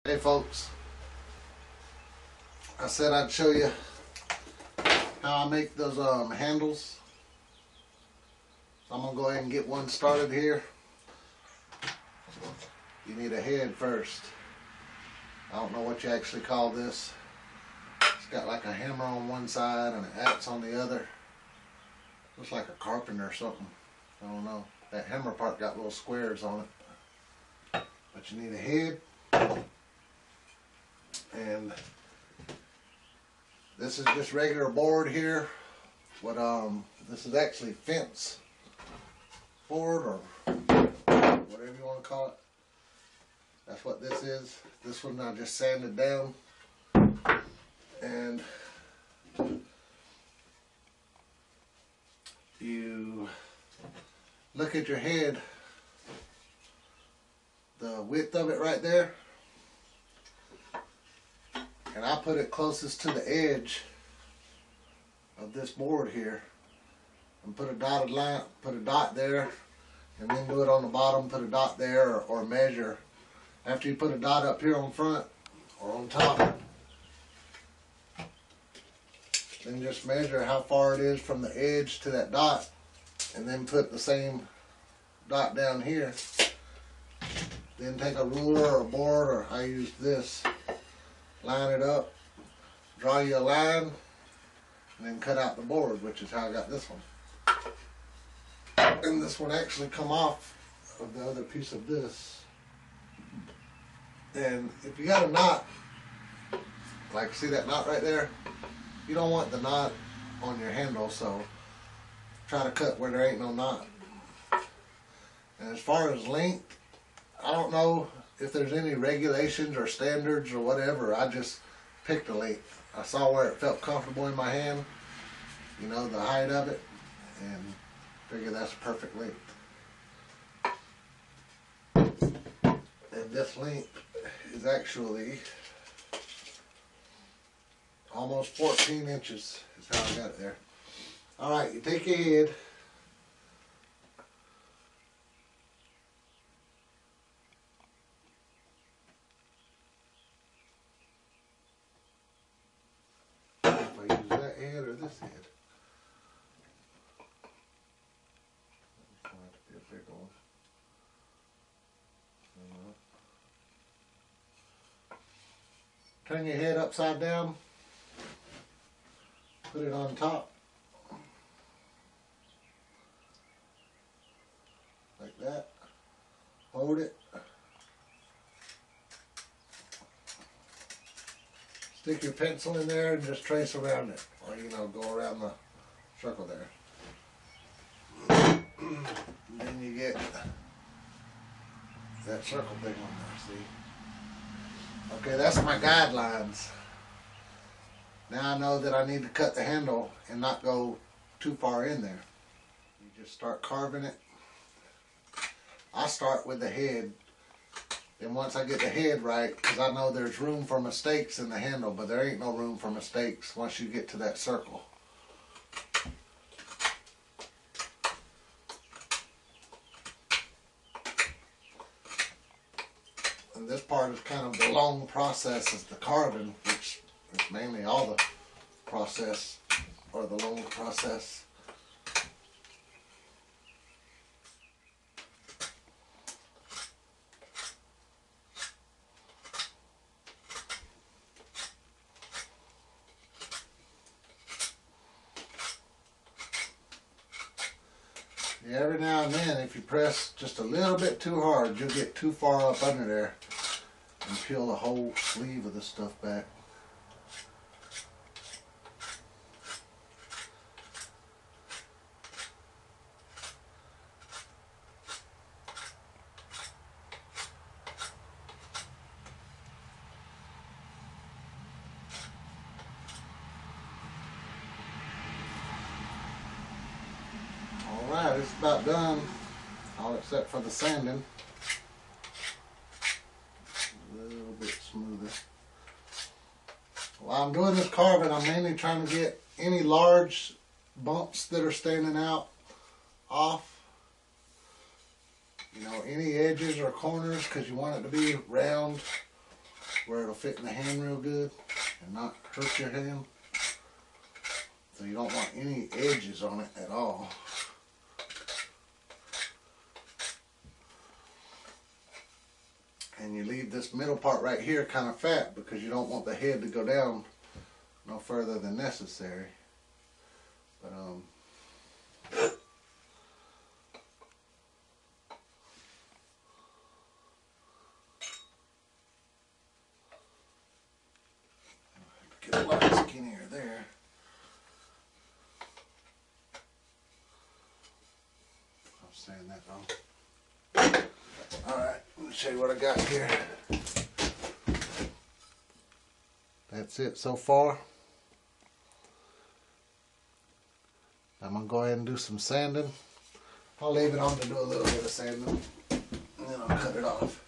Hey folks, I said I'd show you how I make those handles. So I'm going to go ahead and get one started here. You need a head first. I don't know what you actually call this. It's got like a hammer on one side and an axe on the other. Looks like a carpenter or something. I don't know. That hammer part got little squares on it. But you need a head. And this is just regular board here. This is actually Fenceboard or whatever you want to call it. That's what this is. This one I just sanded down. And you look at your head, the width of it right there. And I put it closest to the edge of this board here, and put a dotted line, put a dot there, and then do it on the bottom, put a dot there, or measure. After you put a dot up here on front or on top, then just measure how far it is from the edge to that dot, and then put the same dot down here. Then take a ruler or a board, or I use this, line it up, draw you a line, and then cut out the board, which is how I got this one. And this one actually come off of the other piece of this. And if you got a knot, like see that knot right there, you don't want the knot on your handle, so try to cut where there ain't no knot. And as far as length, I don't know if there's any regulations or standards or whatever. I just picked a length. I saw where it felt comfortable in my hand, you know, the height of it, and figured that's a perfect length. And this length is actually almost 14 inches is how I got it there. Alright, you take your head, or this head. It's going to be a big one. Turn your head upside down. Put it on top. Like that. Hold it. Stick your pencil in there and just trace around it, or go around the circle there. And then you get that circle thing on there, see? Okay, that's my guidelines. Now I know that I need to cut the handle and not go too far in there. You just start carving it. I start with the head. And once I get the head right, because I know there's room for mistakes in the handle, but there ain't no room for mistakes once you get to that circle. And this part is kind of the long process, is the carving, which is mainly all the process, or the long process. Every now and then, if you press just a little bit too hard, you'll get too far up under there and peel the whole sleeve of the stuff back. Alright, it's about done, all except for the sanding. A little bit smoother. While I'm doing this carving, I'm mainly trying to get any large bumps that are standing out off. You know, any edges or corners, because you want it to be round. where it'll fit in the hand real good and not hurt your hand. So you don't want any edges on it at all. And you leave this middle part right here kind of fat because you don't want the head to go down no further than necessary. But get a lot skinnier there. I'm saying that wrong. Alright, let me show you what I got here. That's it so far. I'm going to go ahead and do some sanding. I'll leave it on to do a little bit of sanding, and then I'll cut it off.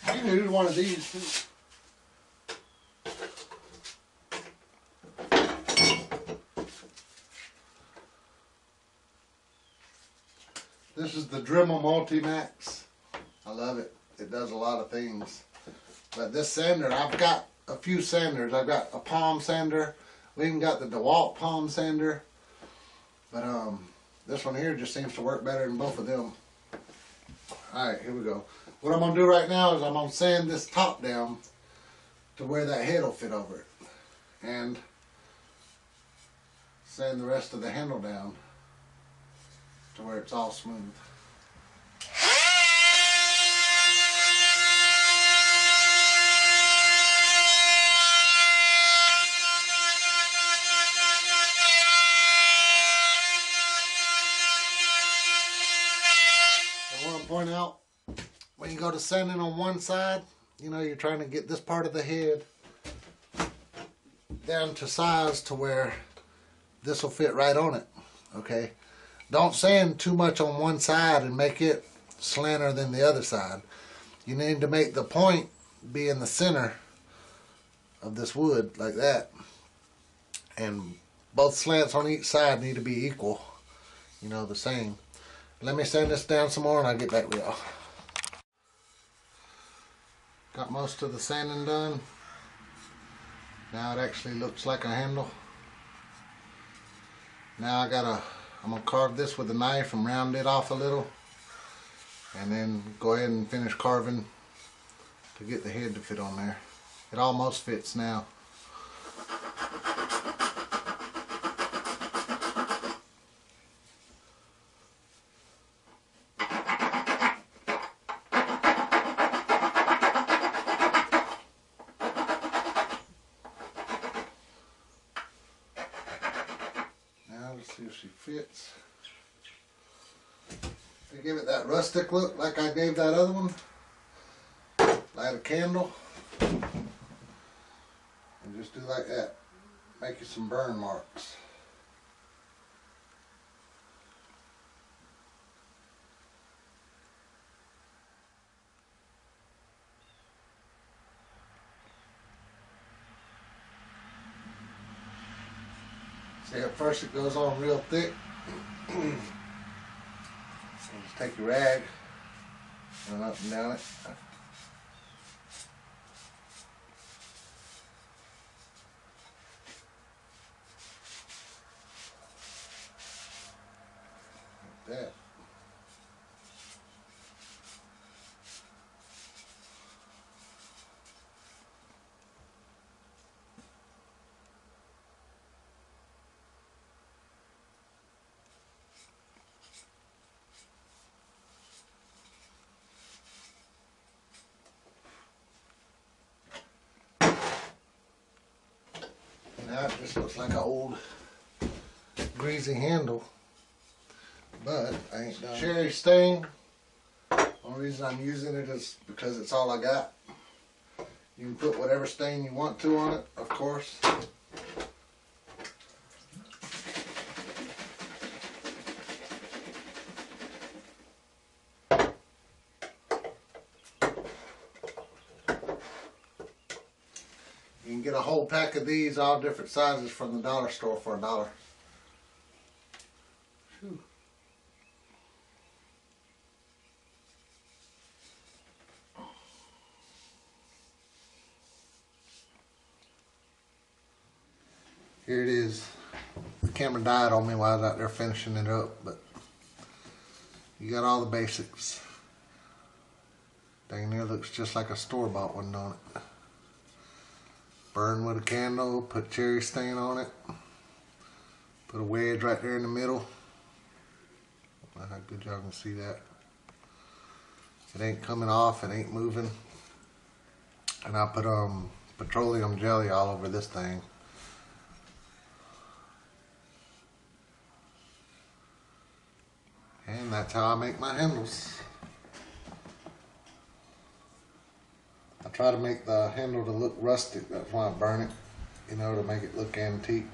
You can use one of these too. This is the Dremel Multi-Max. I love it. It does a lot of things. But this sander, I've got a few sanders. I've got a palm sander. We even got the DeWalt palm sander. But this one here just seems to work better than both of them. Alright, here we go. What I'm going to do right now is I'm going to sand this top down to where that head will fit over it. And sand the rest of the handle down to where it's all smooth. I want to point out, when you go to sanding on one side, you know, you're trying to get this part of the head down to size to where this will fit right on it. Okay, don't sand too much on one side and make it slanter than the other side. You need to make the point be in the center of this wood like that, and both slants on each side need to be equal, you know, the same. Let me sand this down some more and I'll get back with y'all. Got most of the sanding done. Now it actually looks like a handle. Now I'm gonna carve this with a knife and round it off a little, and then go ahead and finish carving to get the head to fit on there. It almost fits now. Let's see if she fits. To give it that rustic look like I gave that other one, light a candle and just do like that. Make you some burn marks. See, at first it goes on real thick. Just take your rag, run up and down it. Like that. Now it just looks like an old greasy handle, but I ain't done. Cherry stain. Only reason I'm using it is because it's all I got. You can put whatever stain you want to on it, of course. You can get a whole pack of these, all different sizes, from the dollar store for $1. Whew. Here it is. The camera died on me while I was out there finishing it up, but you got all the basics. Dang near looks just like a store-bought one, don't it? Burn with a candle, put cherry stain on it. Put a wedge right there in the middle. I don't know how good y'all can see that. It ain't coming off, it ain't moving. And I put petroleum jelly all over this thing. And that's how I make my handles. I try to make the handle to look rustic, that's why I burn it, you know, to make it look antique.